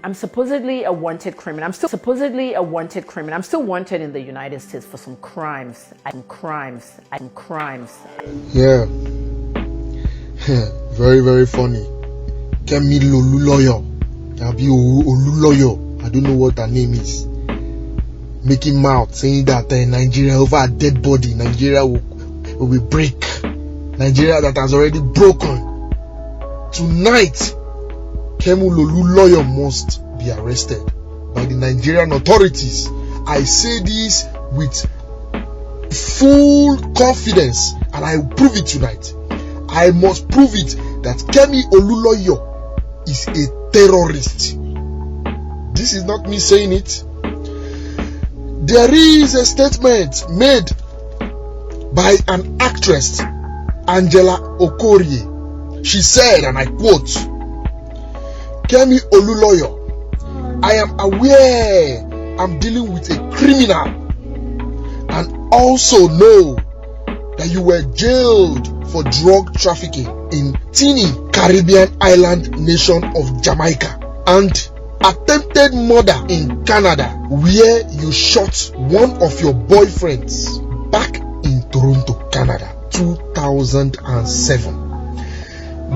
I'm supposedly a wanted criminal. I'm still wanted in the United States for some crimes. Yeah. Very, very funny. Kemi Olunloyo. Olunloyo. I don't know what her name is. Making mouth saying that Nigeria over a dead body, Nigeria will be break. Nigeria that has already broken. Tonight, Kemi Olunloyo must be arrested by the Nigerian authorities. I say this with full confidence, and I will prove it tonight. I must prove it that Kemi Olunloyo is a terrorist. This is not me saying it. There is a statement made by an actress, Angela Okorie. She said, and I quote, Kemi Olunloyo, I am aware I'm dealing with a criminal and also know that you were jailed for drug trafficking in teeny Caribbean island nation of Jamaica and attempted murder in Canada, where you shot one of your boyfriends back in Toronto, Canada, 2007.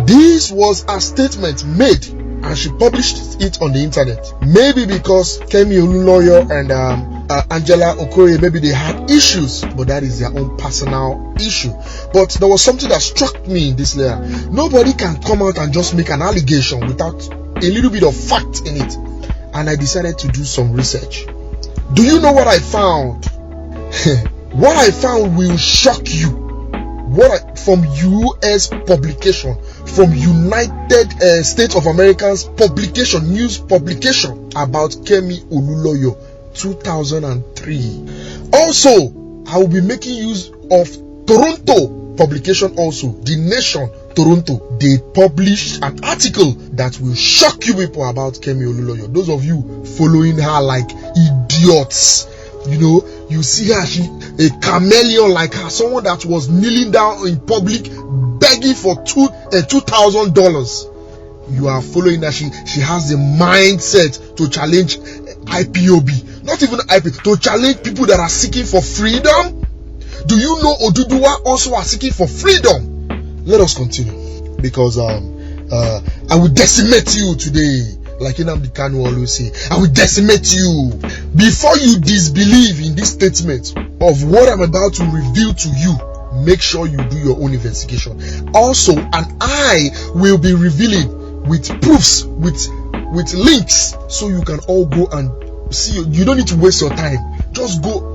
This was a statement made and she published it on the internet. Maybe because Kemi Olunloyo and Angela Okorie, maybe they had issues, but that is their own personal issue. But there was something that struck me in this layer. Nobody can come out and just make an allegation without a little bit of fact in it. And I decided to do some research. Do you know what I found? What I found will shock you. From US publication, from United States of America's publication, news publication about Kemi Olunloyo, 2003. Also, I will be making use of Toronto publication also, The Nation Toronto. They published an article that will shock you people about Kemi Olunloyo. Those of you following her like idiots, you know, you see her, she a chameleon like her, someone that was kneeling down in public begging for $2,000. You are following that she has the mindset to challenge IPOB, not even IPOB, to challenge people that are seeking for freedom. Do you know Oduduwa also are seeking for freedom? Let us continue, because I will decimate you today. Like Nnamdi Kanu always say, I will decimate you. Before you disbelieve in this statement of what I'm about to reveal to you, make sure you do your own investigation. Also, and I will be revealing with proofs, with links, so you can all go and see. You don't need to waste your time. Just go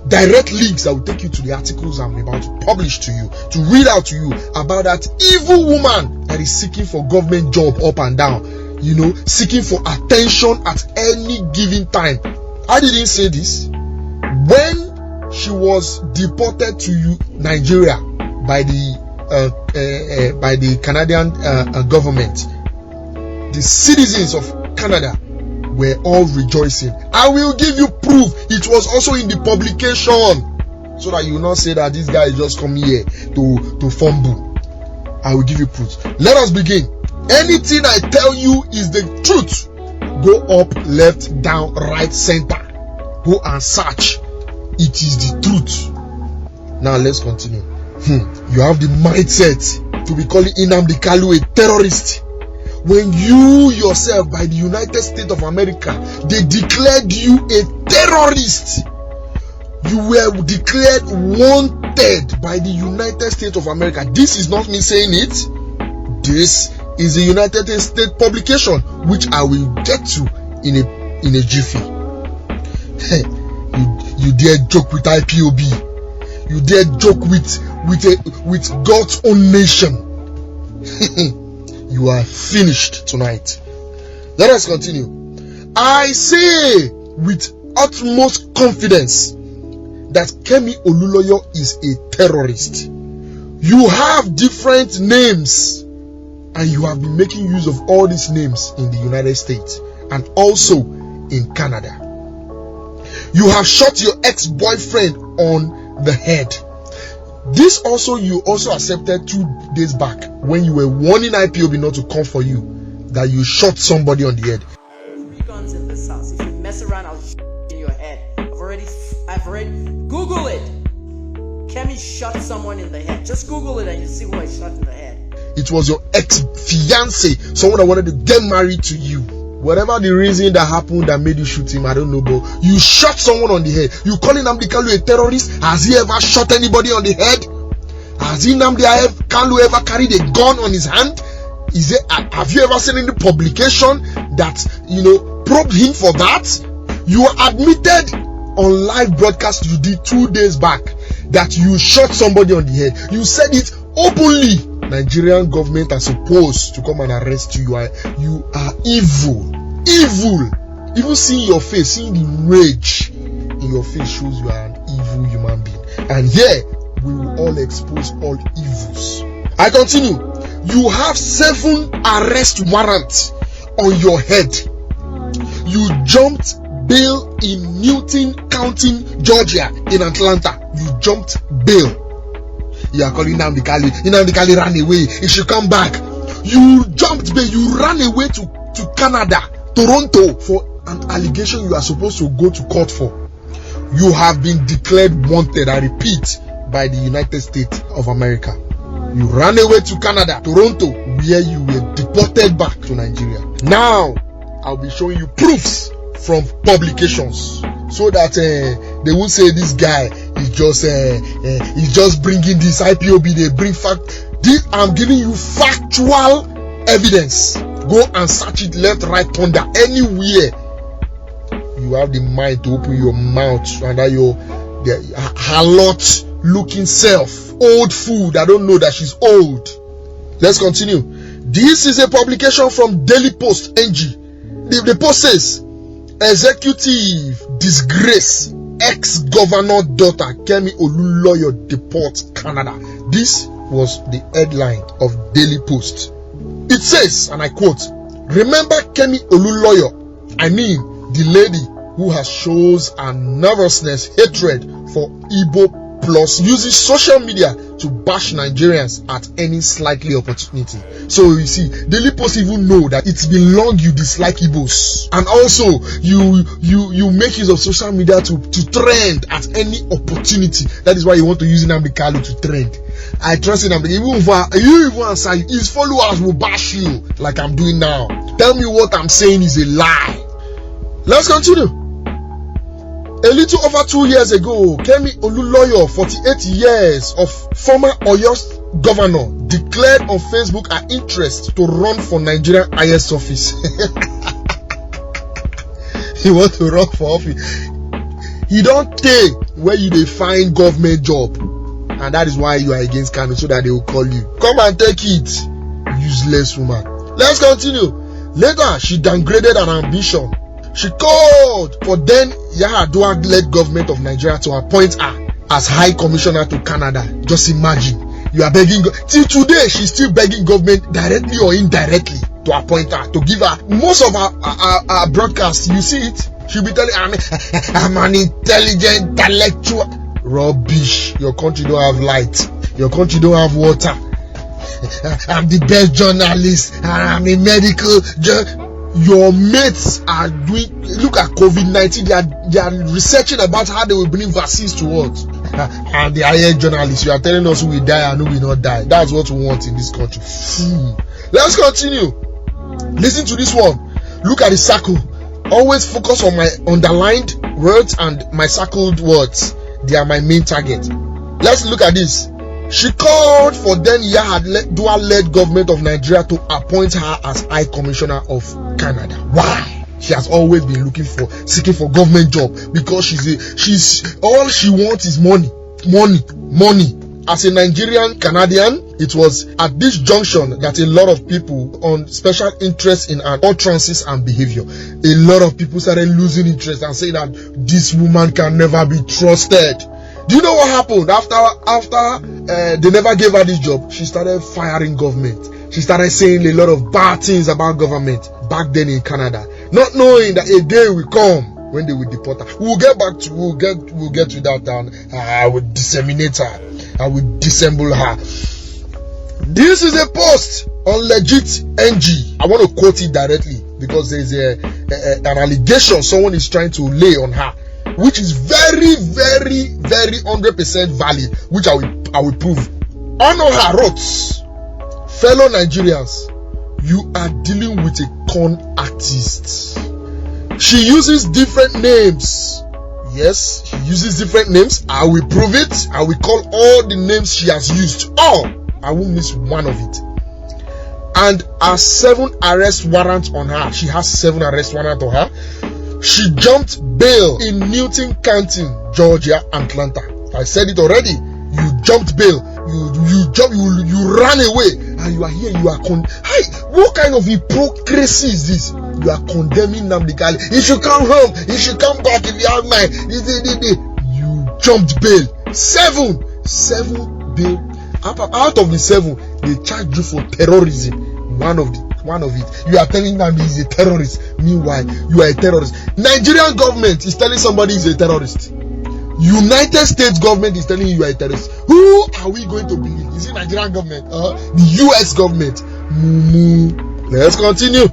direct links that will take you to the articles I'm about to publish to you, to read out to you about that evil woman that is seeking for government job up and down. You know, seeking for attention at any given time. I didn't say this. When she was deported to Nigeria by the Canadian government, the citizens of Canada were all rejoicing. I will give you proof. It was also in the publication, so that you will not say that this guy just come here to fumble. I will give you proof. Let us begin. Anything I tell you is the truth. Go up, left, down, right, center. Go and search. It is the truth. Now let's continue. You have the mindset to be calling Nnamdi Kanu a terrorist, when you yourself, by the United States of America, they declared you a terrorist. You were declared wanted by the United States of America. This is not me saying it. This is a United States publication, which I will get to in a jiffy. You dare joke with IPOB? You dare joke with God's own nation? You are finished tonight. Let us continue. I say with utmost confidence that Kemi Olunloyo is a terrorist. You have different names, and you have been making use of all these names in the United States and also in Canada. You have shot your ex-boyfriend on the head. This also you also accepted 2 days back when you were warning IPOB not to come for you, that you shot somebody on the head. guns in this house. If you mess around, I'll in your head. I've already Google it. Kemi shot someone in the head. Just Google it and you see who I shot in the head. It was your ex-fiance, someone that wanted to get married to you. Whatever the reason that happened that made you shoot him, I don't know, but you shot someone on the head. You calling Nnamdi Kanu a terrorist? Has he ever shot anybody on the head? Has Nnamdi Kanu ever carried a gun on his hand? Have you ever seen any publication that, probed him for that? You admitted on live broadcast you did 2 days back that you shot somebody on the head. You said it openly. Nigerian government are supposed to come and arrest you. You are evil. Even seeing your face, seeing the rage in your face shows you are an evil human being. And here we will all expose all evils. I continue. You have 7 arrest warrants on your head. You jumped bail in Newton County, Georgia, in Atlanta. You jumped bail. You are calling Nnamdi Kanu. Nnamdi Kanu ran away. He should come back. You jumped bail. You ran away to Canada, Toronto, for an allegation you are supposed to go to court for. You have been declared wanted, I repeat, by the United States of America. You ran away to Canada, Toronto, where you were deported back to Nigeria. Now, I'll be showing you proofs from publications so that they won't say this guy is just bringing this IPOB. They bring fact. I'm giving you factual evidence. Go and search it left, right, thunder, anywhere. You have the mind to open your mouth under your harlot looking self. Old fool that don't know that she's old. Let's continue. This is a publication from Daily Post NG. The post says, executive disgrace, ex-governor daughter Kemi Olunloyo deports Canada. This was the headline of Daily Post. It says, and I quote, remember Kemi Olunloyo, I mean the lady who has shows her nervousness, hatred for Igbo plus uses social media to bash Nigerians at any slightly opportunity. So you see, Daily Post even know that it's been long you dislike Igbos, and also you make use of social media to trend at any opportunity. That is why you want to use Nnamdi Kanu to trend. I trust Nnamdi. You even answer you, his followers will bash you like I'm doing now. Tell me what I'm saying is a lie. Let's continue. A little over 2 years ago, Kemi Olunloyo, 48 years, of former Oyo governor, declared on Facebook her interest to run for Nigerian highest office. He wants to run for office. He don't take where you dey find government job, and that is why you are against Kanu, so that they will call you. Come and take it, useless woman. Let's continue. Later, she downgraded her ambition. She called for then Yar'Adua-led government of Nigeria to appoint her as High Commissioner to Canada. Just imagine. You are begging. Till today, she's still begging government directly or indirectly to appoint her, to give her most of her broadcasts. You see it? She'll be telling, I'm an intelligent, intellectual. Rubbish. Your country don't have light. Your country don't have water. I'm the best journalist. I'm a medical journalist. Your mates are doing, look at COVID-19, they are researching about how they will bring vaccines to us. And the higher journalists, you are telling us who will die and who will not die. That's what we want in this country. Let's continue. Listen to this one. Look at the circle. Always focus on my underlined words and my circled words. They are my main target. Let's look at this. She called for then Yar'Adua-led government of Nigeria to appoint her as High Commissioner of Canada. Why? She has always been seeking for government job, because she's all she wants is money. As a Nigerian Canadian, it was at this junction that a lot of people on special interest in her utterances and behavior, a lot of people started losing interest and saying that this woman can never be trusted. Do you know what happened after they never gave her this job? She started firing government. She started saying a lot of bad things about government back then in Canada, not knowing that a day will come when they will deport her. We'll get to that, and I will disseminate her. I will dissemble her. This is a post on legit NG. I want to quote it directly because there's an allegation someone is trying to lay on her, which is very, very, very 100% valid, which I will prove. Onoha wrote, fellow Nigerians, you are dealing with a con artist. She uses different names. Yes, she uses different names. I will prove it. I will call all the names she has used. All. I won't miss one of it. And her 7 arrest warrants on her. She has 7 arrest warrants on her. She jumped bail in Newton County, Georgia, Atlanta. I said it already. You jumped bail. You ran away, and you are here. You are what kind of hypocrisy is this? You are condemning Nnamdi Kanu. He should come home. He should come back if you have mind. You jumped bail. 7 bail. Out of the 7, they charged you for terrorism. One of it. You are telling them he is a terrorist. Meanwhile, you are a terrorist. Nigerian government is telling somebody he is a terrorist. United States government is telling you are a terrorist. Who are we going to believe? Is it Nigerian government or the US government? Let's continue.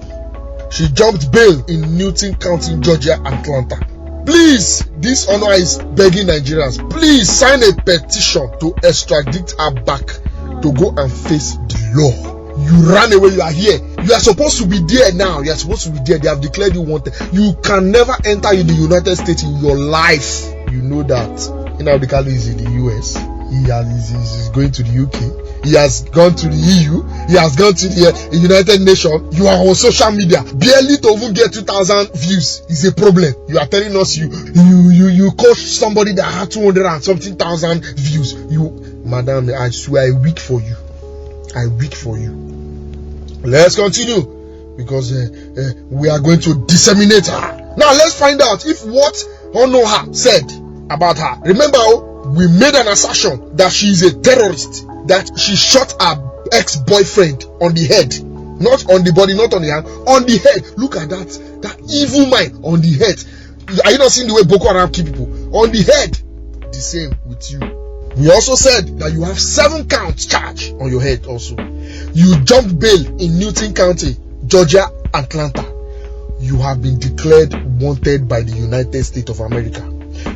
She jumped bail in Newton County, Georgia, Atlanta. Please, this honor is begging Nigerians, please sign a petition to extradite her back to go and face the law. You ran away, you are here. You are supposed to be there now. You are supposed to be there. They have declared you wanted. You can never enter in the United States in your life. You know that. Nnamdi Kanu is in the US. He's going to the UK. He has gone to the EU. He has gone to the United Nations. You are on social media. Barely to even get 2,000 views is a problem. You are telling us you coach somebody that had 200 and something thousand views. Madam, I swear I weak for you. Let's continue because we are going to disseminate her. Now let's find out if what Onoha said about her. Remember, we made an assertion that she is a terrorist, that she shot her ex-boyfriend on the head, not on the body, not on the hand, on the head. Look at that evil mind on the head. Are you not seeing the way Boko Haram kill people? On the head. The same with you. We also said that you have 7 counts charge on your head also. You jumped bail in Newton County, Georgia, Atlanta. You have been declared wanted by the United States of America.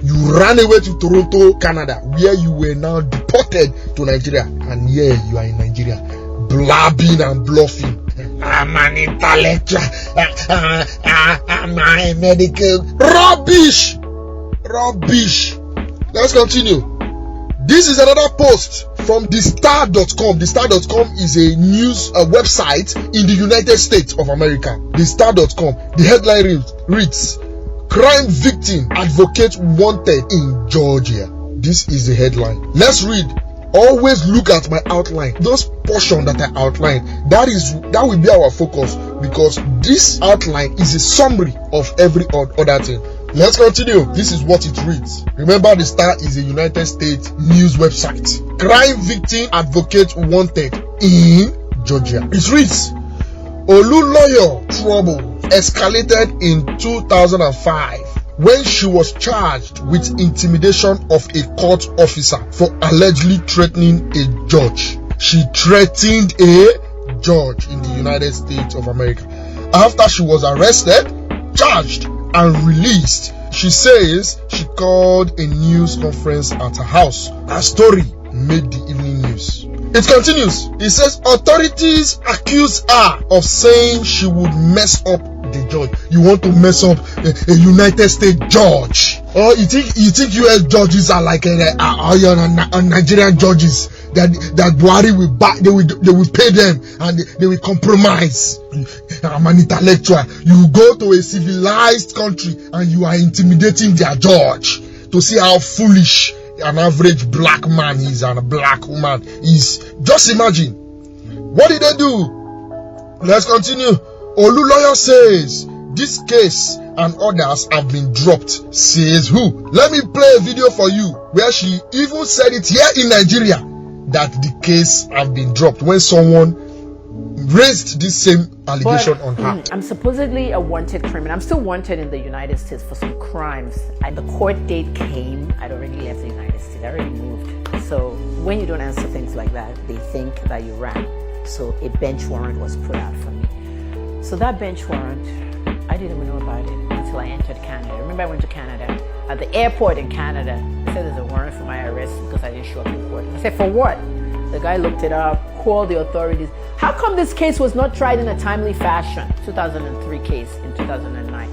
You ran away to Toronto, Canada, where you were now deported to Nigeria. And here you are in Nigeria, blabbing and bluffing. I'm an intellectual. I'm a medical. Rubbish. Let's continue. This is another post from thestar.com. Thestar.com is a news website in the United States of America. Thestar.com. The headline reads, crime victim advocate wanted in Georgia. This is the headline. Let's read. Always look at my outline. Those portions that I outline, that will be our focus, because this outline is a summary of every other thing. Let's continue. This is what it reads. Remember, the Star is a United States news website. Crime victim advocate wanted in Georgia. It reads, Olunloyo trouble escalated in 2005 when she was charged with intimidation of a court officer for allegedly threatening a judge. She threatened a judge in the United States of America. After she was arrested, charged, and released, she says she called a news conference at her house. Her story made the evening news. It continues. It says authorities accuse her of saying she would mess up the judge. You want to mess up a United States judge? Or you think US judges are like Nigerian judges that Buhari will back? They will pay them and they will compromise. I'm an intellectual. You go to a civilized country and you are intimidating their judge to see how foolish an average black man is and a black woman is. Just imagine. What did they do? Let's continue. Olunloyo says this case and others have been dropped. Says who? Let me play a video for you where she even said it here in Nigeria that the case have been dropped when someone raised this same allegation on her. I'm supposedly a wanted criminal. I'm still wanted in the United States for some crimes. The court date came. I'd already left the United States. I already moved. So when you don't answer things like that, they think that you ran. So a bench warrant was put out for me. So that bench warrant, I didn't even know about it until I entered Canada. Remember, I went to Canada. At the airport in Canada, they said there's a warrant for my arrest because I didn't show up in court. I said, for what? The guy looked it up, called the authorities. How come this case was not tried in a timely fashion? 2003 case in 2009.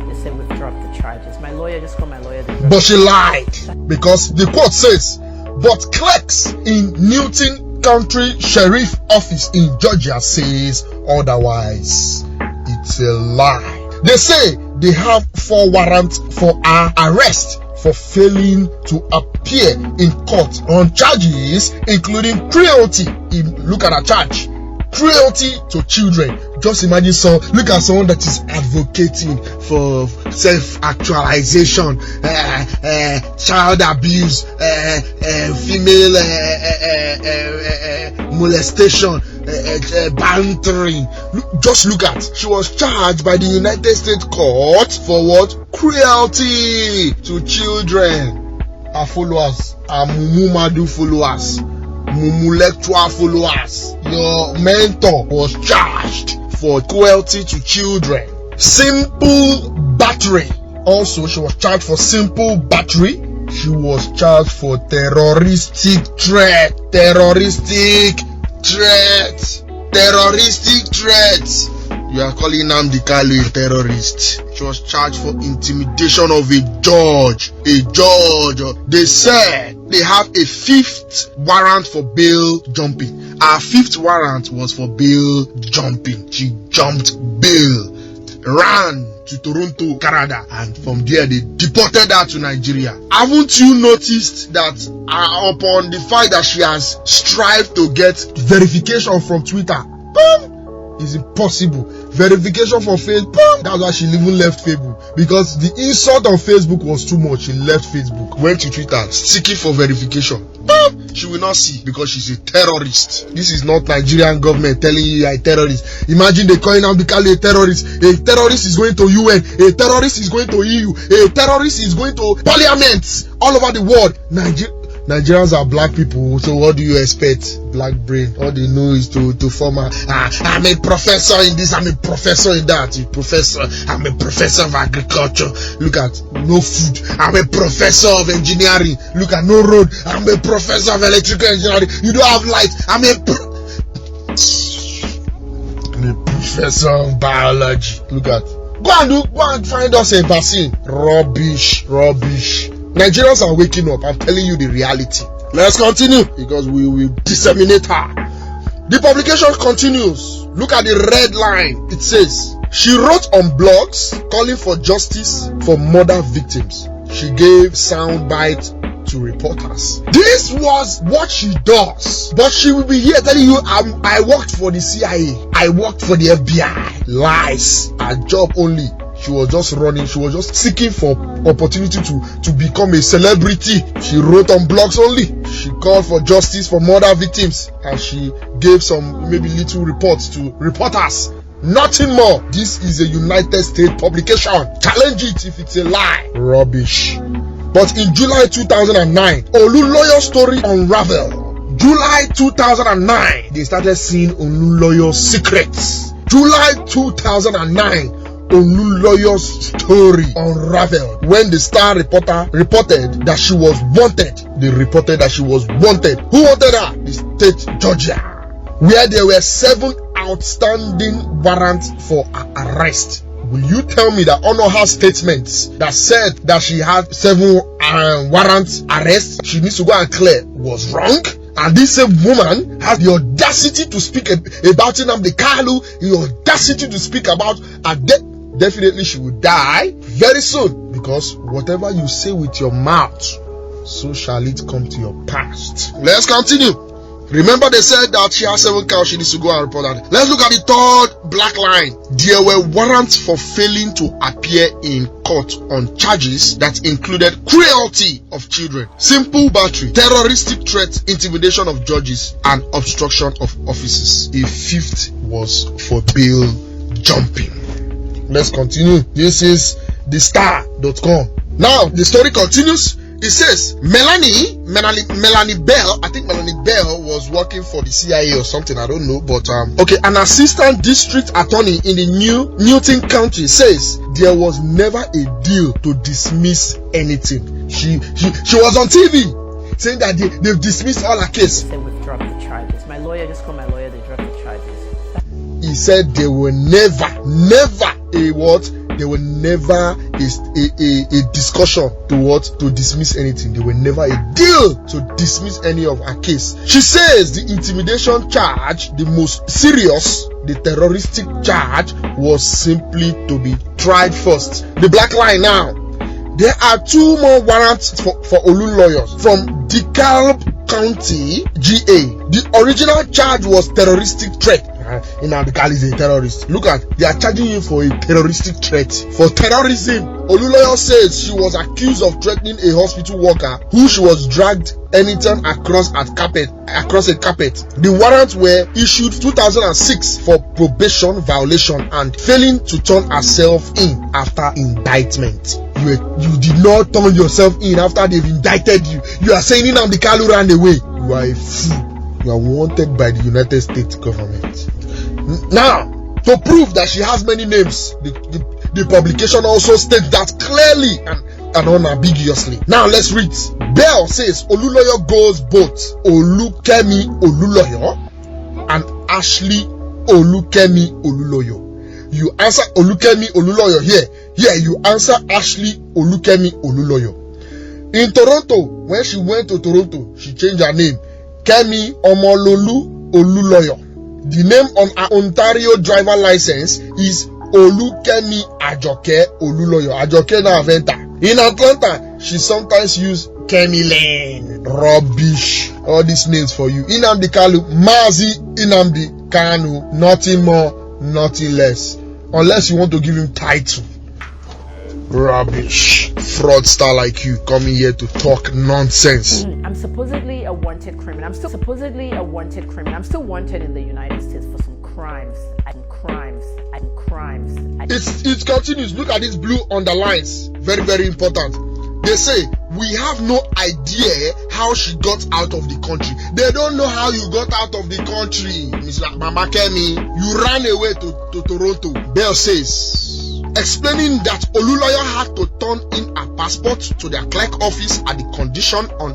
They said we've dropped the charges. My lawyer, just called my lawyer. But she lied, because the court says, but clerks in Newton County Sheriff Office in Georgia says otherwise. It's a lie. They say they have 4 warrants for her arrest for failing to appear in court on charges including cruelty. Look at her charge. Cruelty to children. Just imagine look at someone that is advocating for self-actualization, child abuse, female molestation, bantering. Just look at. She was charged by the United States court for what? Cruelty to children. Her followers, her Mumumadu followers, Mumulectua followers. Your mentor was charged for cruelty to children. Simple battery. Also, she was charged for simple battery. She was charged for terroristic threat. Terroristic threats. You are calling Nnamdi Kanu a terrorist. She was charged for intimidation of a judge. They said they have a 5th warrant for bail jumping. Our 5th warrant was for bail jumping. She jumped bail, ran to Toronto, Canada, and from there they deported her to Nigeria. Haven't you noticed that upon the fact that she has strived to get verification from Twitter, it's impossible. Verification for Facebook, that's why she even left Facebook, because the insult on Facebook was too much. She left Facebook, went to Twitter seeking for verification. She will not see, because she's a terrorist. This is not Nigerian government telling you you are a terrorist. Imagine they calling Nnamdi Kanu a terrorist. A terrorist is going to UN, a terrorist is going to EU, a terrorist is going to parliaments all over the world. Nigerians are black people, so what do you expect? Black brain. All they know is to form I'm a professor in this, I'm a professor in that. I'm a professor of agriculture. Look at no food. I'm a professor of engineering. Look at no road. I'm a professor of electrical engineering. You don't have light. I'm a professor of biology. Look at. Go and find us a vaccine. Rubbish. Nigerians are waking up. I'm telling you the reality. Let's continue, because we will disseminate her. The publication continues. Look at the red line. It says, she wrote on blogs calling for justice for murder victims. She gave sound bite to reporters. This was what she does. But she will be here telling you, I worked for the CIA. I worked for the FBI. Lies. Her job only. She was just running. She was just seeking for opportunity to become a celebrity. She wrote on blogs only. She called for justice for murder victims, and she gave some maybe little reports to reporters. Nothing more. This is a United States publication. Challenge it if it's a lie. Rubbish. But in July 2009, Olunloyo story unraveled. July 2009, they started seeing Olunloyo's secrets. July 2009, Olunloyo's story unraveled when the Star reporter reported that she was wanted. They reported that she was wanted. Who wanted her? The state Georgia, where there were 7 outstanding warrants for her arrest. Will you tell me that on her statements that said that she had 7 warrants arrests she needs to go and clear was wrong? And this same woman has the audacity to speak about Nnamdi Kanu, the audacity to speak about her death. Definitely she will die very soon, because whatever you say with your mouth, so shall it come to your past. Let's continue. Remember, they said that she has 7 cows, she needs to go and report that. Let's look at the 3rd black line. There were warrants for failing to appear in court on charges that included cruelty of children, simple battery, terroristic threat, intimidation of judges, and obstruction of offices. A 5th was for bail jumping. Let's continue. This is thestar.com. Now, the story continues. It says Melanie Bell, I think Melanie Bell was working for the CIA or something, I don't know, but okay, an assistant district attorney in the Newton County says there was never a deal to dismiss anything. She was on TV saying that they've dismissed all her case. They would drop the charges. My lawyer just called my lawyer, they dropped the charges. He said there were never a discussion to dismiss anything. There were never a deal to dismiss any of her case. She says the intimidation charge, the most serious, the terroristic charge, was simply to be tried first. The black line now. There are 2 more warrants for Olunloyo from DeKalb County, GA. The original charge was terroristic threat. Nnamdi is a terrorist. Look at, they are charging him for a terroristic threat. For terrorism. Olunloyo says she was accused of threatening a hospital worker who she was dragged anytime across a carpet. The warrants were issued 2006 for probation violation and failing to turn herself in after indictment. You did not turn yourself in after they've indicted you. You are saying Nnamdi Kanu ran away. You are a fool. You are wanted by the United States government. Now, to prove that she has many names, the publication also states that clearly and unambiguously. Now let's read. Bell says Olunloyo goes both Olukemi Olunloyo and Ashley Olukemi Olunloyo. You answer Olukemi Olunloyo here. Here you answer Ashley Olukemi Olunloyo. In Toronto, when she went to Toronto, she changed her name. Kemi Omololu Olunloyo. The name on her Ontario driver license is Olukemi Ajoke Olunloyo. Ajoke na Aventa. In Atlanta, she sometimes use Kemi Lane. Rubbish. All these names for you. Nnamdi Kanu, Mazi Nnamdi Kanu. Nothing more, nothing less. Unless you want to give him title. Rubbish. Fraudster like you coming here to talk nonsense. I'm supposedly a wanted criminal. I'm still wanted in the United States for some crimes. It continues. Look at these blue underlines. Very, very important. They say, we have no idea how she got out of the country. They don't know how you got out of the country. Miss Mama Kemi, you ran away to Toronto. Bell says, explaining that Olunloyo had to turn in her passport to their clerk office as a condition on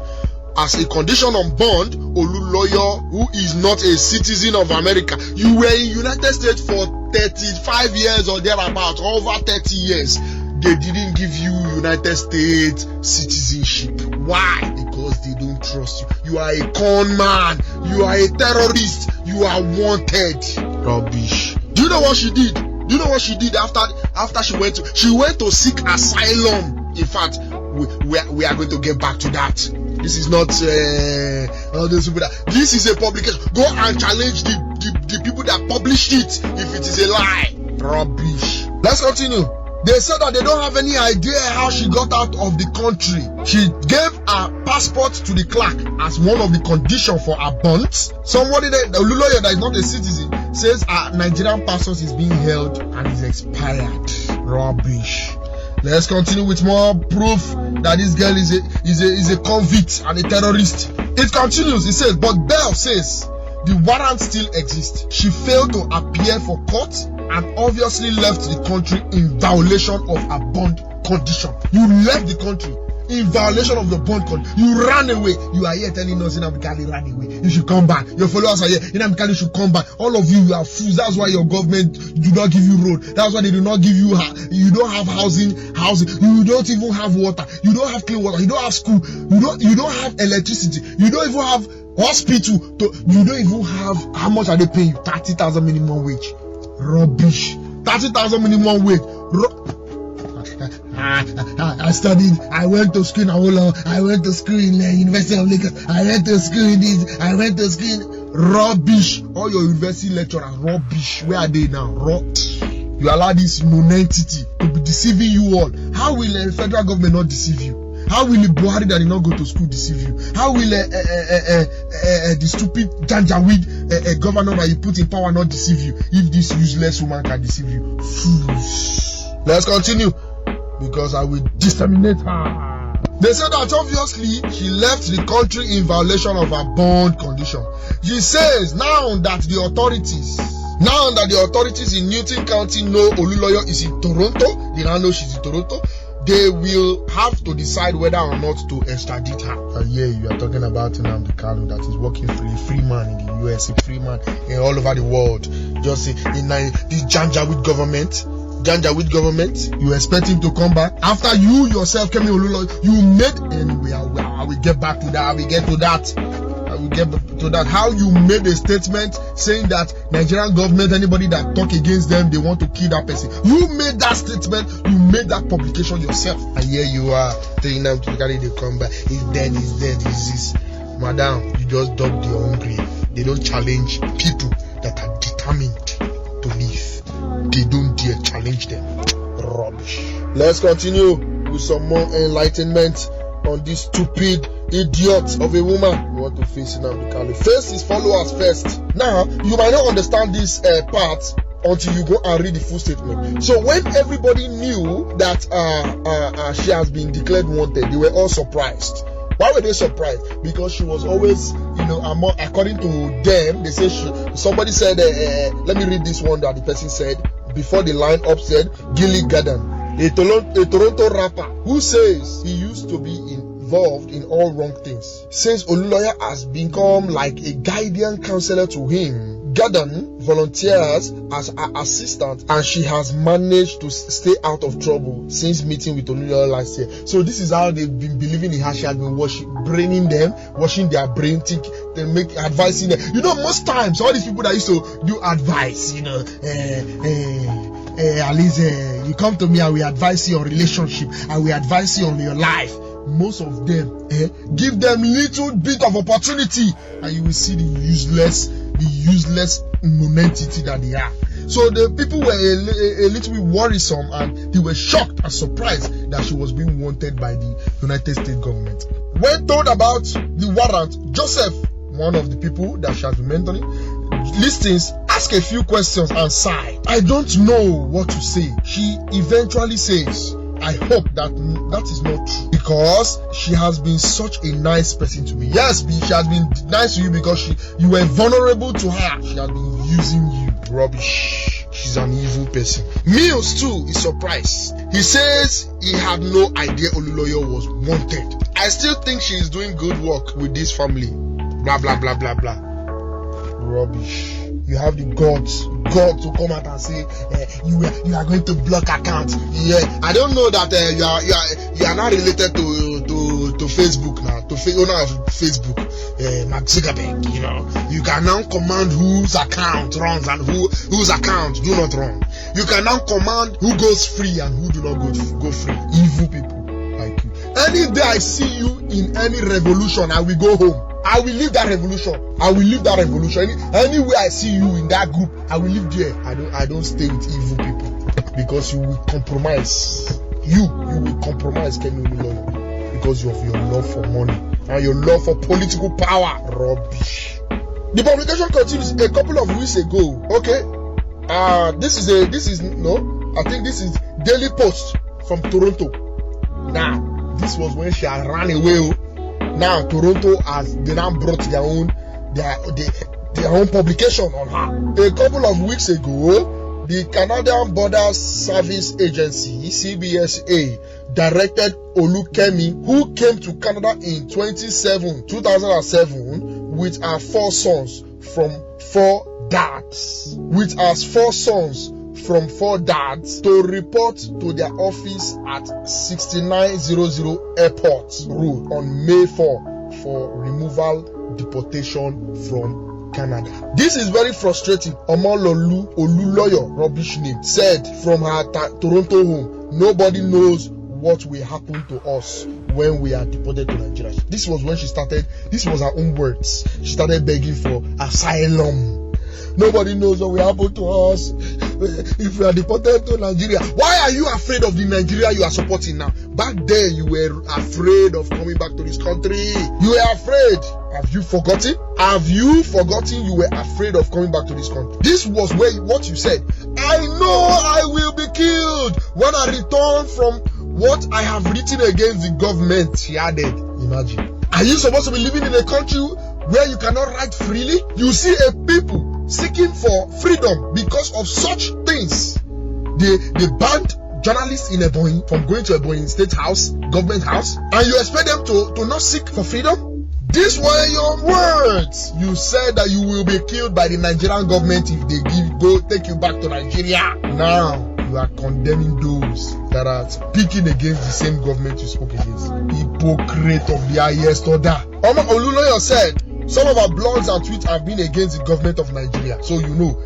bond. Olunloyo, who is not a citizen of America, you were in United States for 35 years or thereabout, over 30 years. They didn't give you United States citizenship. Why? Because they don't trust you. You are a con man. You are a terrorist. You are wanted. Rubbish. Do you know what she did? Do you know what she did after she went to seek asylum? In fact, we are going to get back to that. This is not all those people that. This is a publication. Go and challenge the people that published it if it is a lie. Rubbish. Let's continue. They said that they don't have any idea how she got out of the country. She gave her passport to the clerk as one of the conditions for her bonds. Somebody, the Olunloyo that is not a citizen, says her Nigerian passport is being held and is expired. Rubbish. Let's continue with more proof that this girl is a convict and a terrorist. It continues. It says, but Bell says the warrant still exists. She failed to appear for court and obviously left the country in violation of her bond condition. You left the country in violation of the bond condition. You ran away. You are here telling us Nnamdi Kanu ran away. You should come back. Your followers are here. Nnamdi Kanu should come back. All of you are fools. That's why your government do not give you road. That's why they do not give you. You don't have housing. You don't even have water. You don't have clean water. You don't have school. You don't have electricity. You don't even have hospital. You don't even have. How much are they paying you? 30,000 minimum wage. Rubbish. 30,000 minimum wage. I studied. I went to school in Awolowo. I went to school in University of Lagos. I went to school in this. I went to school in rubbish. All your university lecturers, rubbish. Where are they now? You allow this non-entity to be deceiving you all. How will the federal government not deceive you? How will the Buhari that did not go to school deceive you? How will the stupid Janjaweed governor that you put in power not deceive you? If this useless woman can deceive you, fools. Let's continue, because I will disseminate her. They said that obviously she left the country in violation of her bond condition. She says now that the authorities in Newton County know Olunloyo is in Toronto, they now know she's in Toronto, they will have to decide whether or not to extradite her. Yeah, you are talking about Nnamdi Kanu that is working free man in the US, a free man all over the world. Just in this Janjaweed government, you expect him to come back after you yourself came in Olunloyo. You made, and I will get back to that. I will get to that. How you made a statement saying that Nigerian government, anybody that talk against them, they want to kill that person. You made that statement. You made that publication yourself. And here you are telling them to carry the come back. He's dead. He's this. Madam, you just dug their own grave. They don't challenge people that are determined to live. They don't dare challenge them. Rubbish. Let's continue with some more enlightenment on this stupid idiot of a woman. You want to face Nnamdi Kanu. Face his followers first. Now, you might not understand this part until you go and read the full statement. So when everybody knew that she has been declared wanted, they were all surprised. Why were they surprised? Because she was always, according to them, they say somebody said, let me read this one that the person said before the line up said, Gilly Garden, a Toronto rapper who says he used to be involved in all wrong things, says Olunloyo has become like a guardian counselor to him. Garden volunteers as her assistant, and she has managed to stay out of trouble since meeting with Olunloyo last year. So this is how they've been believing in her. She has been washing their brain, they make advising them. Most times all these people that used to do advice, at least you come to me, I will advise you on relationship, I will advise you on your life. Most of them give them little bit of opportunity, and you will see the useless nonentity that they are. So the people were a little bit worrisome, and they were shocked and surprised that she was being wanted by the United States government. When told about the warrant, Joseph, one of the people that she has been mentoring, listens, ask a few questions and sigh. I don't know what to say. She eventually says, I hope that is not true, because she has been such a nice person to me. Yes, she has been nice to you because you were vulnerable to her. She has been using you. Rubbish. She's an evil person. Mills too is surprised. He says he had no idea Olunloyo was wanted. I still think she is doing good work with this family. Blah blah blah blah blah. Rubbish. You have the God to come out and say you are going to block account. Yeah, I don't know that you are not related to Facebook now, to owner of Facebook, Mark Zuckerberg. You can now command whose account runs and whose account do not run. You can now command who goes free and who do not go free. Evil people like you. Any day I see you in any revolution, I will go home. I will leave that revolution. Anywhere I see you in that group, I will live there. I don't stay with evil people, because you will compromise. You will compromise Kemi Olunloyo because of your love for money and your love for political power. Rubbish. The publication continues a couple of weeks ago. Okay, I think this is Daily Post from Toronto. Now, this was when she had ran away. Now Toronto they now brought their own publication on her. A couple of weeks ago, the Canadian Border Service Agency (CBSA) directed Olukemi, who came to Canada in 2007 with her 4 sons from 4 dads. To report to their office at 6900 Airport Road on May 4 for removal deportation from Canada. This is very frustrating. Olunloyo, rubbish name, said from her Toronto home, nobody knows what will happen to us when we are deported to Nigeria. This was when she started, this was her own words. She started begging for asylum. Nobody knows what will happen to us if we are deported to Nigeria. Why are you afraid of the Nigeria you are supporting now? Back then, you were afraid of coming back to this country. You were afraid. Have you forgotten? You were afraid of coming back to this country. This was what you said. I know I will be killed when I return from what I have written against the government, she added. Imagine. Are you supposed to be living in a country where you cannot write freely? You see a people seeking for freedom because of such things. They banned journalists in Ebonyi from going to Ebonyi State House, government house, and you expect them to not seek for freedom? These were your words. You said that you will be killed by the Nigerian government if they take you back to Nigeria. Now you are condemning those that are speaking against the same government you spoke against. Hypocrite of the highest order. Olunloyo said some of our blogs and tweets have been against the government of Nigeria. So you know,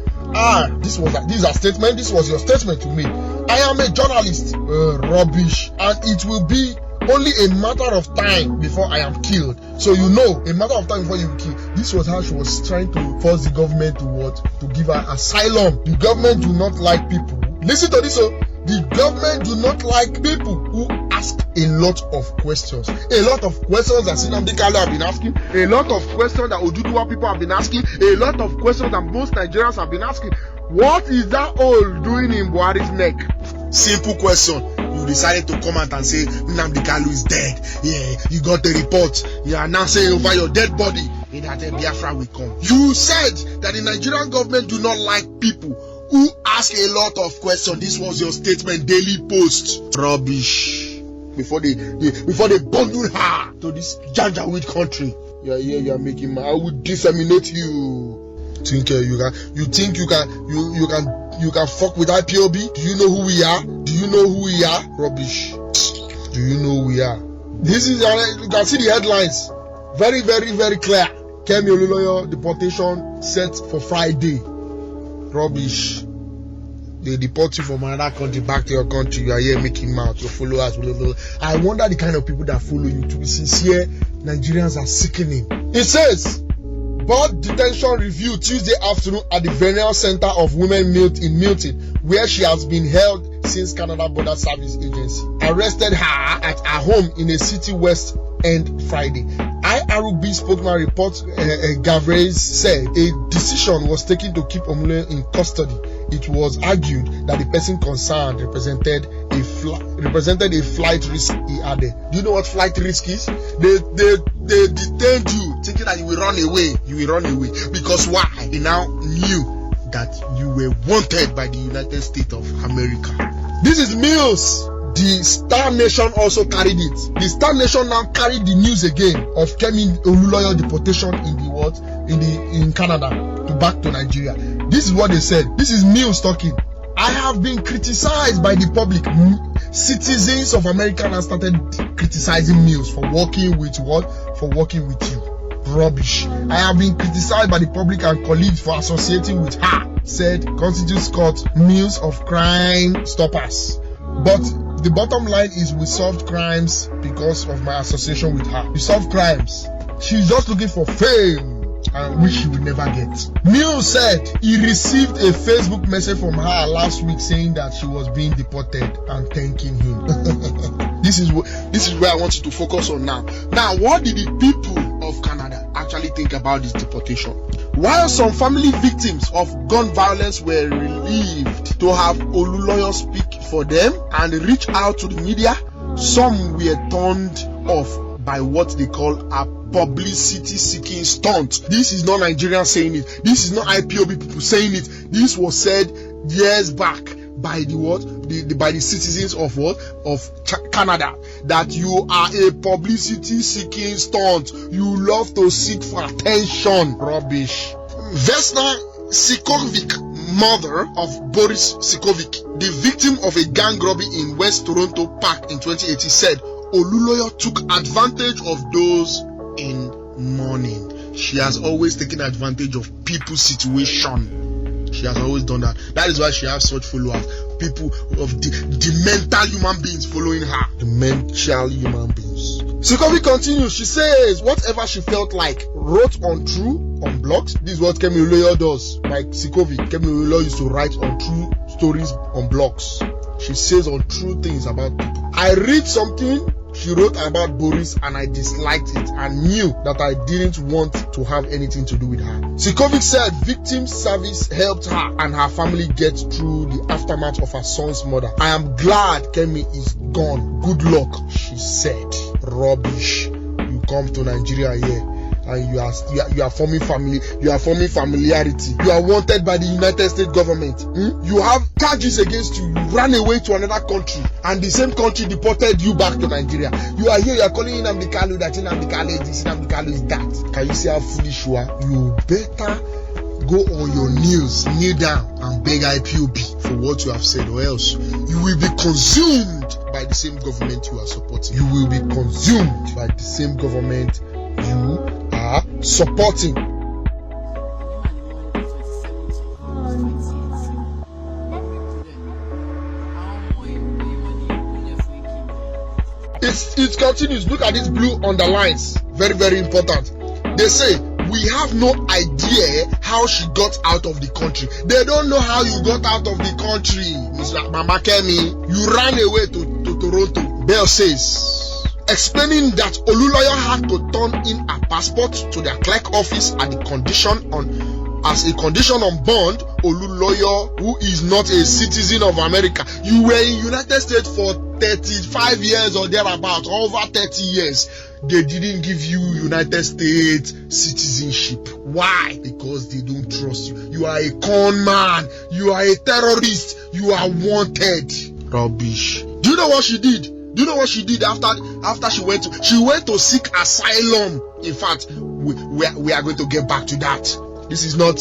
this is a statement. This was your statement to me. I am a journalist. Rubbish. And it will be only a matter of time before I am killed. So you know, a matter of time before you will kill. This was how she was trying to force the government to give her asylum. The government do not like people. Listen to this. The government do not like people who ask a lot of questions. A lot of questions that Nnamdi Kanu have been asking. A lot of questions that Oduduwa people have been asking. A lot of questions that most Nigerians have been asking. What is that hole doing in Buhari's neck? Simple question. You decided to come out and say Nnamdi Kanu is dead. Yeah, you got the report. You are now saying over your dead body that Biafra will come. You said that the Nigerian government do not like people who ask a lot of questions. This was your statement, Daily Post. Rubbish. Before they bundle her to this Janjaweed country. You are making I will disseminate you. Think you can fuck with IPOB? Do you know who we are? Do you know who we are? Rubbish. Do you know who we are? This is, you can see the headlines. Very, very, very clear. Kemi Olunloyo deportation set for Friday. Rubbish. They deport you from another country back to your country. You are here making mouth. Your followers. I wonder the kind of people that follow you. To be sincere, Nigerians are sickening. It says, board detention review Tuesday afternoon at the Venial Center of Women in Milton, where she has been held since Canada Border Service Agency arrested her at her home in a city west end Friday. IRB spokesman reports Gavreys said a decision was taken to keep Olunloyo in custody. It was argued that the person concerned represented a flight risk, he added. Do you know what flight risk is? They detained you thinking that you will run away. You will run away. Because why? They now knew that you were wanted by the United States of America. This is Mills. The Star Nation also carried it. The Star Nation now carried the news again of Kemi Olunloyo deportation in Canada to back to Nigeria. This is what they said. This is Mills talking. I have been criticized by the public. Citizens of America have started criticizing Mills for working with what? For working with you. Rubbish. I have been criticized by the public and colleagues for associating with her, said Constitute Scott Mills of Crime Stoppers. But the bottom line is we solved crimes because of my association with her. We solved crimes. She's just looking for fame, and which she will never get. Mills said he received a Facebook message from her last week saying that she was being deported and thanking him. This is where I want you to focus on now. Now, what did the people of Canada actually think about this deportation? While some family victims of gun violence were relieved to have Olunloyo speak for them and reach out to the media, some were turned off by what they call a publicity-seeking stunt. This is not Nigerians saying it. This is not IPOB people saying it. This was said years back by the citizens of Canada, that you are a publicity-seeking stunt. You love to seek for attention. Rubbish. Vesna Sikovic, mother of Boris Sikovic, the victim of a gang robbery in West Toronto Park in 2018, said Olunloyo took advantage of those in mourning. She has always taken advantage of people's situation. She has always done that. That is why she has such followers. People of the mental human beings following her. The mental human beings. Sikovic continues. She says whatever she felt like, wrote on blogs. This is what Kemi Olunloyo does. Like Sikovic, Kemi Olunloyo used to write on true stories on blogs. She says on true things about people. I read something She wrote about Boris and I disliked it and knew that I didn't want to have anything to do with her. Sikovic said victim service helped her and her family get through the aftermath of her son's murder. I am glad Kemi is gone. Good luck, she said. Rubbish. You come to Nigeria here and you are forming family, you are forming familiarity. You are wanted by the United States government. You have charges against you. You ran away to another country and the same country deported you back to Nigeria. You are here, you are calling Nnamdi Kanu that Nnamdi Kanu is this, Nnamdi Kanu is that. Can you see how foolish you are? You better go on your knees, kneel down and beg IPOB for what you have said, or else you will be consumed by the same government you are supporting. You will be consumed by the same government you are supporting. It continues. Look at these blue underlines. Very, very important. They say, we have no idea how she got out of the country. They don't know how you got out of the country, Mr. Mama Kemi. You ran away to Toronto. Bell says, explaining that Olunloyo had to turn in a passport to their clerk office as a condition on bond. Olunloyo, who is not a citizen of America, you were in United States for 35 years or thereabout, over 30 years. They didn't give you United States citizenship. Why? Because they don't trust you. You are a con man. You are a terrorist. You are wanted. Rubbish. Do you know what she did? Do you know what she did after she went to seek asylum? In fact, we are going to get back to that. This is not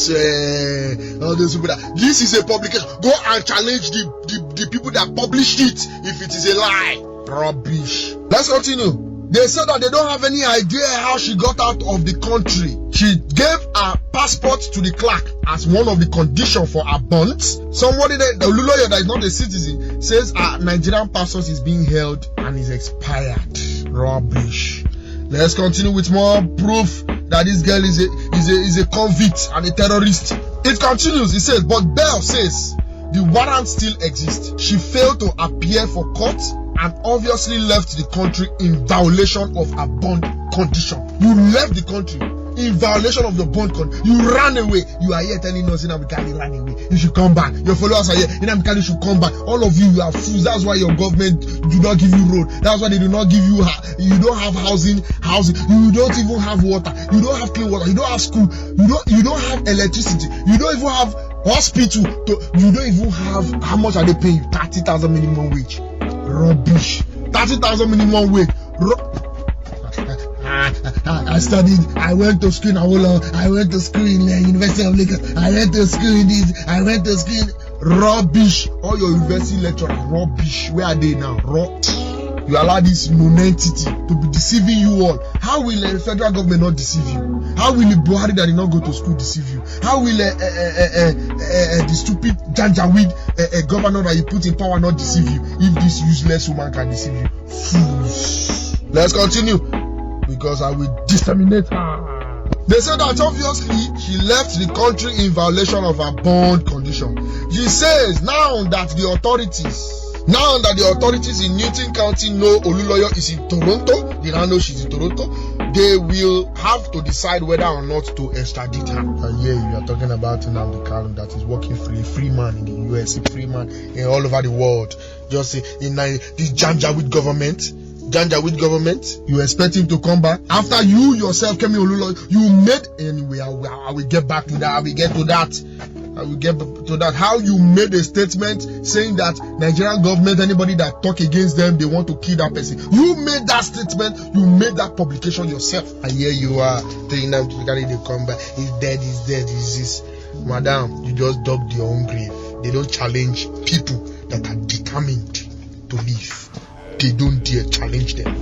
all those people that, this is a publication. Go and challenge the people that published it if it is a lie. Rubbish. Let's continue. They said that they don't have any idea how she got out of the country. She gave her passport to the clerk as one of the conditions for her bond. Somebody, the Olunloyo that is not a citizen, says her Nigerian passport is being held and is expired. Rubbish. Let's continue with more proof that this girl is a convict and a terrorist. It continues. It says, but Bell says the warrant still exists. She failed to appear for court and obviously left the country in violation of a bond condition. You left the country in violation of the bond condition. You ran away. You are here telling us Nnamdi Kanu ran away. You should come back. Your followers are here. Nnamdi Kanu should come back. All of you are fools. That's why your government do not give you road. That's why they do not give you. You don't have housing. You don't even have water. You don't have clean water. You don't have school. You don't have electricity. You don't even have hospital. You don't even have. How much are they paying you? 30,000 minimum wage. Rubbish. 30,000 minimum wage. I studied. I went to school in Awolowo. I went to school in University of Lagos. I went to school in this. I went to school in rubbish. All your university lecturers, rubbish. Where are they now? You allow this non-entity to be deceiving you all. How will the federal government not deceive you? How will the Buhari that did not go to school deceive you? How will the stupid Janjaweed governor that you put in power not deceive you? If this useless woman can deceive you, fools. Let's continue, because I will disseminate her. They said that obviously she left the country in violation of her bond condition. She says now that the authorities in Newton County know Olunloyo is in Toronto, they now know she's in Toronto, they will have to decide whether or not to extradite her. And here you are talking about Nnamdi Kanu that is working free, a free man in the US, a free man in all over the world. Just say in this Janjaweed government, you expect him to come back after you yourself came in Olunloyo. You made anyway. I will get back to that. I will get to that. How you made a statement saying that Nigerian government, anybody that talk against them, they want to kill that person. You made that statement. You made that publication yourself. And here you are telling them to carry the come back. He's dead. Is this? Madam, you just dug your own grave. They don't challenge people that are determined to live. They don't dare challenge them.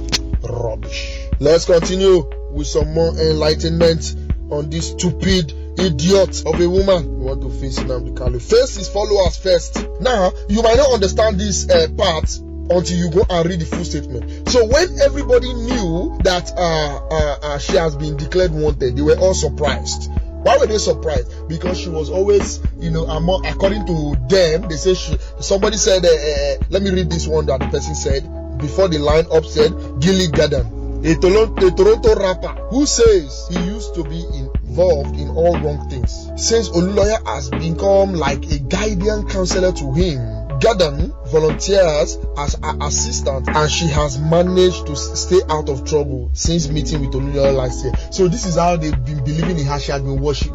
Rubbish. Let's continue with some more enlightenment on this stupid idiot of a woman. You want to face Nnamdi Kanu. Face his followers first. Now, you might not understand this part until you go and read the full statement. So when everybody knew that she has been declared wanted, they were all surprised. Why were they surprised? Because she was always, according to them, they say somebody said, let me read this one that the person said. before the lineup said Gilly Garden, a Toronto rapper who says he used to be involved in all wrong things, says Olunloyo has become like a guardian counselor to him. Garden volunteers as an assistant, and she has managed to stay out of trouble since meeting with Olunloyo last year. So this is how they've been believing in her. She has been washing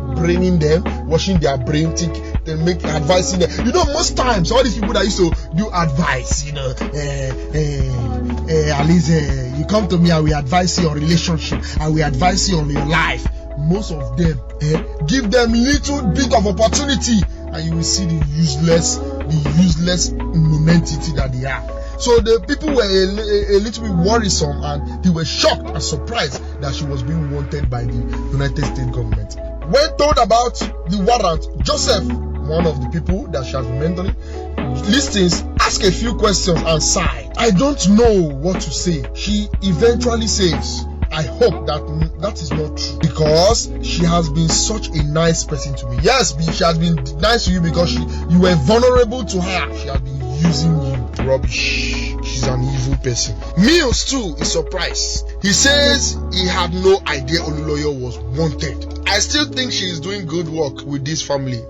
their brain, advising them. You know, most times all these people that used to do advice, you know, at least you come to me, I will advise you on relationship, I will advise you on your life. Most of them give them little bit of opportunity, and you will see the useless nonentity that they are. So the people were a little bit worrisome, and they were shocked and surprised that she was being wanted by the United States government. When told about the warrant, Joseph, one of the people that she has been mentoring, listens, asked a few questions and sighed. I don't know what to say. She eventually says, I hope that is not true, because she has been such a nice person to me. Yes, she has been nice to you because you were vulnerable to her. She has been using you. Rubbish. She's an evil person. Mills too is surprised. He says he had no idea Olunloyo was wanted. I still think she is doing good work with this family.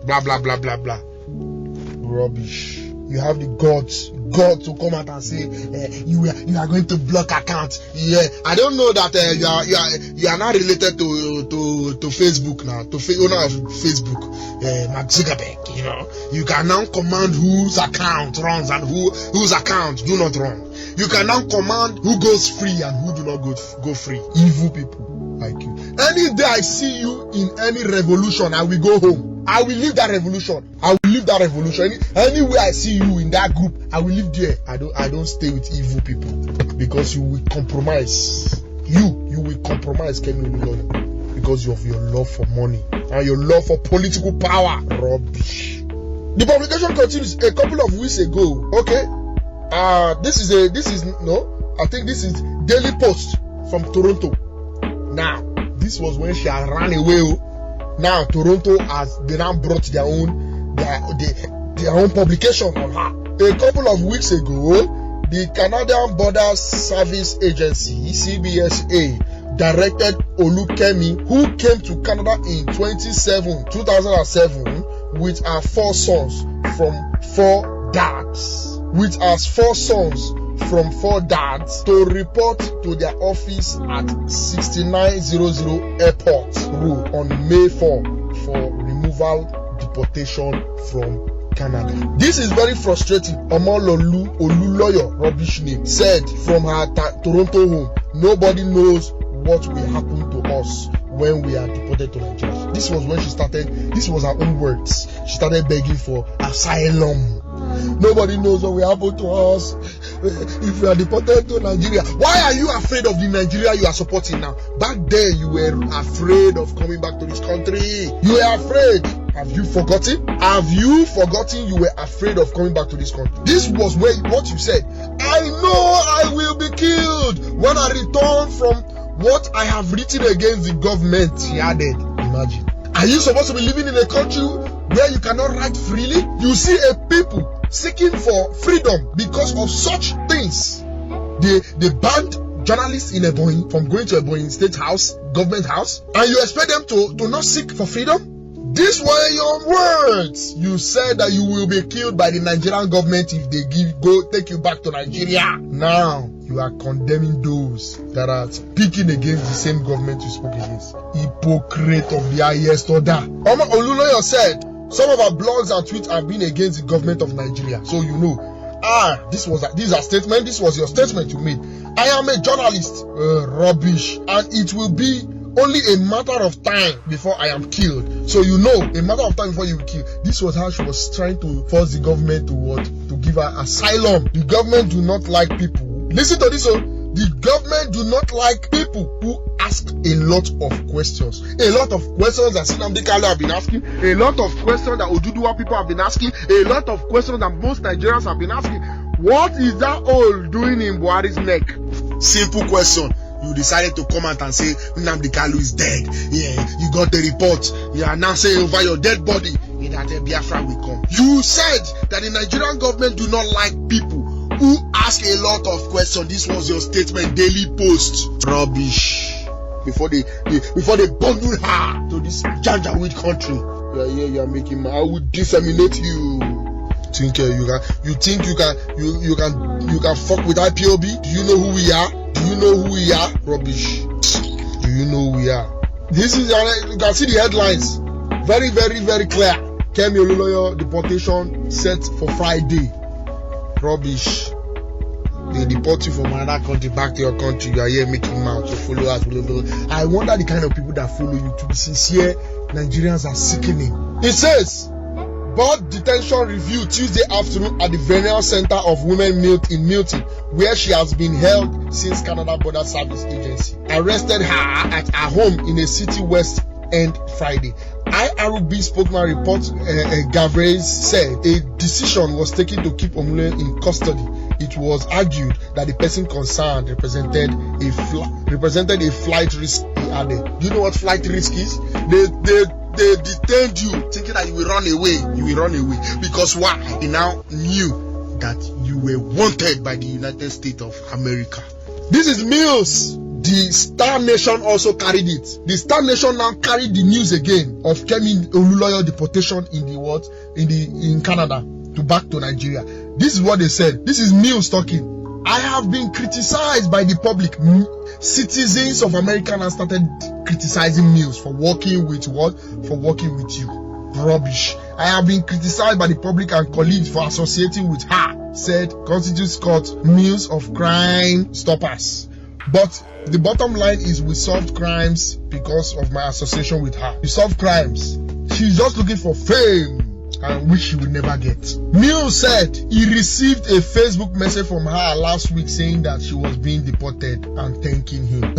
Blah blah blah blah blah. Rubbish. You have the God to come out and say you are going to block account. Yeah, I don't know that you are not related to Facebook now, to owner of Facebook, Mark Zuckerberg. You know, you can now command whose account runs and whose account do not run. You can now command who goes free and who do not go free. Evil people like you. Any day I see you in any revolution, I will go home. I will leave that revolution. Anywhere I see you in that group, I will live there. I don't stay with evil people, because you will compromise. You will compromise Kemi Olunloyo because of your love for money and your love for political power. Rubbish. The publication continues. A couple of weeks ago, okay. I think this is Daily Post from Toronto. Now, this was when she had ran away. Now Toronto they now brought their own publication on her. A couple of weeks ago, the Canadian Border Service Agency (CBSA) directed Olukemi, who came to Canada in 2007 with her 4 sons from 4 dads, to report to their office at 6900 Airport Road on May 4 for removal deportation from Canada. This is very frustrating. Olunloyo, rubbish name, said from her Toronto home, nobody knows what will happen to us when we are deported to Nigeria. This was when she started, this was her own words. She started begging for asylum. Nobody knows what will happen to us if we are deported to Nigeria. Why are you afraid of the Nigeria you are supporting now? Back then, you were afraid of coming back to this country. You were afraid. Have you forgotten? You were afraid of coming back to this country. This was what you said. I know I will be killed when I return from what I have written against the government, she added. Imagine. Are you supposed to be living in a country where you cannot write freely? You see a people seeking for freedom because of such things. They banned journalists in Ebonyi from going to Ebonyi State House, government house, and you expect them to not seek for freedom? These were your words. You said that you will be killed by the Nigerian government if they take you back to Nigeria. Now you are condemning those that are speaking against the same government you spoke against. Hypocrite of the highest order. Olunloyo said some of our blogs and tweets have been against the government of Nigeria. So you know. This was your statement you made. I am a journalist. Rubbish. And it will be only a matter of time before I am killed. So you know, a matter of time before you will kill. This was how she was trying to force the government to give her asylum. The government do not like people. Listen to this. The government do not like people who ask a lot of questions. A lot of questions that Nnamdi Kanu have been asking. A lot of questions that Oduduwa people have been asking. A lot of questions that most Nigerians have been asking. What is that hole doing in Buhari's neck? Simple question. You decided to come out and say Nnamdi Kanu is dead. Yeah, you got the report. You are now saying over your dead body that Biafra will come. You said that the Nigerian government do not like people who ask a lot of questions. This was your statement, Daily Post. Rubbish. Before they bundle her to this Janjaweed country. You are making I will disseminate you. You think you can fuck with IPOB? Do you know who we are? Do you know who we are? Rubbish. Do you know who we are? This is, you can see the headlines. Very, very, very clear. Kemi Olunloyo deportation set for Friday. Rubbish. They deport you from another country back to your country. You are here making mouth. Your followers. I wonder the kind of people that follow you. To be sincere, Nigerians are sickening. It says, board detention review Tuesday afternoon at the Venereal Center of Women in Milton, where she has been held since Canada Border Service Agency arrested her at her home in a city west end Friday. IRB spokesman reports Gavreys said a decision was taken to keep Olunloyo in custody. It was argued that the person concerned represented a flight risk. He added, do you know what flight risk is? They detained you thinking that you will run away. You will run away. Because why? They now knew that you were wanted by the United States of America. This is news. The Star Nation also carried it. The Star Nation now carried the news again of Kemi Olunloyo deportation in Canada back to Nigeria. This is what they said. This is Mills talking. I have been criticized by the public. Citizens of America have started criticizing Mills for working with what? For working with you. Rubbish. I have been criticized by the public and colleagues for associating with her, said Constitute Scott Mills of Crime Stoppers. But the bottom line is we solved crimes because of my association with her. We solved crimes. She's just looking for fame, and which she will never get. Mills said he received a Facebook message from her last week saying that she was being deported and thanking him.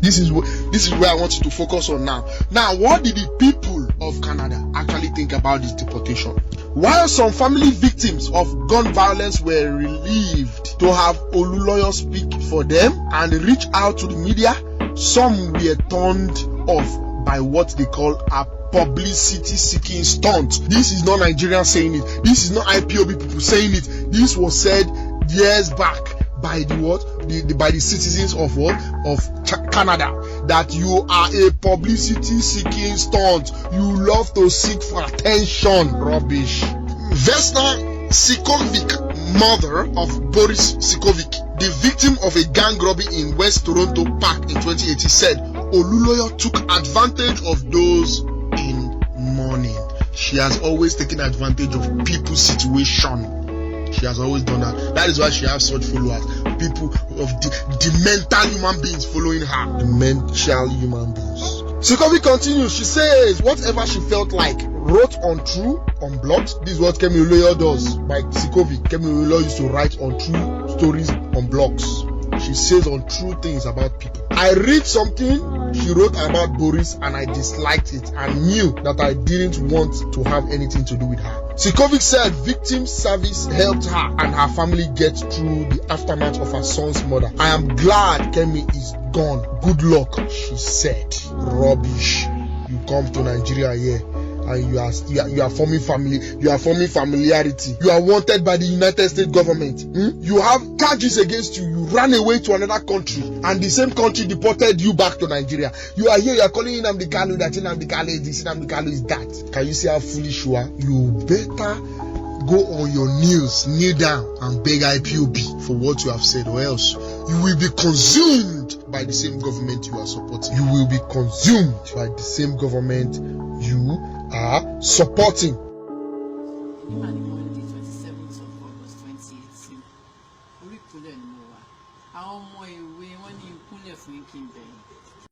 This is where I want you to focus on now. Now, what did the people of Canada actually think about this deportation? While some family victims of gun violence were relieved to have Olunloyo speak for them and reach out to the media, some were turned off by what they call a publicity seeking stunt. This is not Nigerians saying it. This is not IPOB people saying it. This was said years back by the citizens of Canada, that you are a publicity seeking stunt. You love to seek for attention. Rubbish. Vesna Sikovic, mother of Boris Sikovic, the victim of a gang robbery in West Toronto Park in 2018, said Olunloyo took advantage of those in mourning. She has always taken advantage of people's situation. She has always done that. That is why she has such followers. People of the mental human beings following her. The mental human beings. Sikovic continues. She says whatever she felt like, wrote on True, Unblocked. This is what Kemi Olunloyo does. By Sikovic, Kemi Olunloyo used to write on true stories on blogs. She says untrue things about people. I read something she wrote about Boris and I disliked it and knew that I didn't want to have anything to do with her. Sikovic said victim service helped her and her family get through the aftermath of her son's murder. I am glad Kemi is gone. Good luck, she said. Rubbish. You come to Nigeria here and you are forming family, you are forming familiarity. You are wanted by the United States government. You have charges against you. You ran away to another country and the same country deported you back to Nigeria. You are here, you are calling Nnamdi Kanu that Nnamdi Kanu is this, Nnamdi Kanu is that. Can you see how foolish you are? You better go on your knees, kneel down and beg IPOB for what you have said, or else you will be consumed by the same government you are supporting. You will be consumed by the same government you are supporting.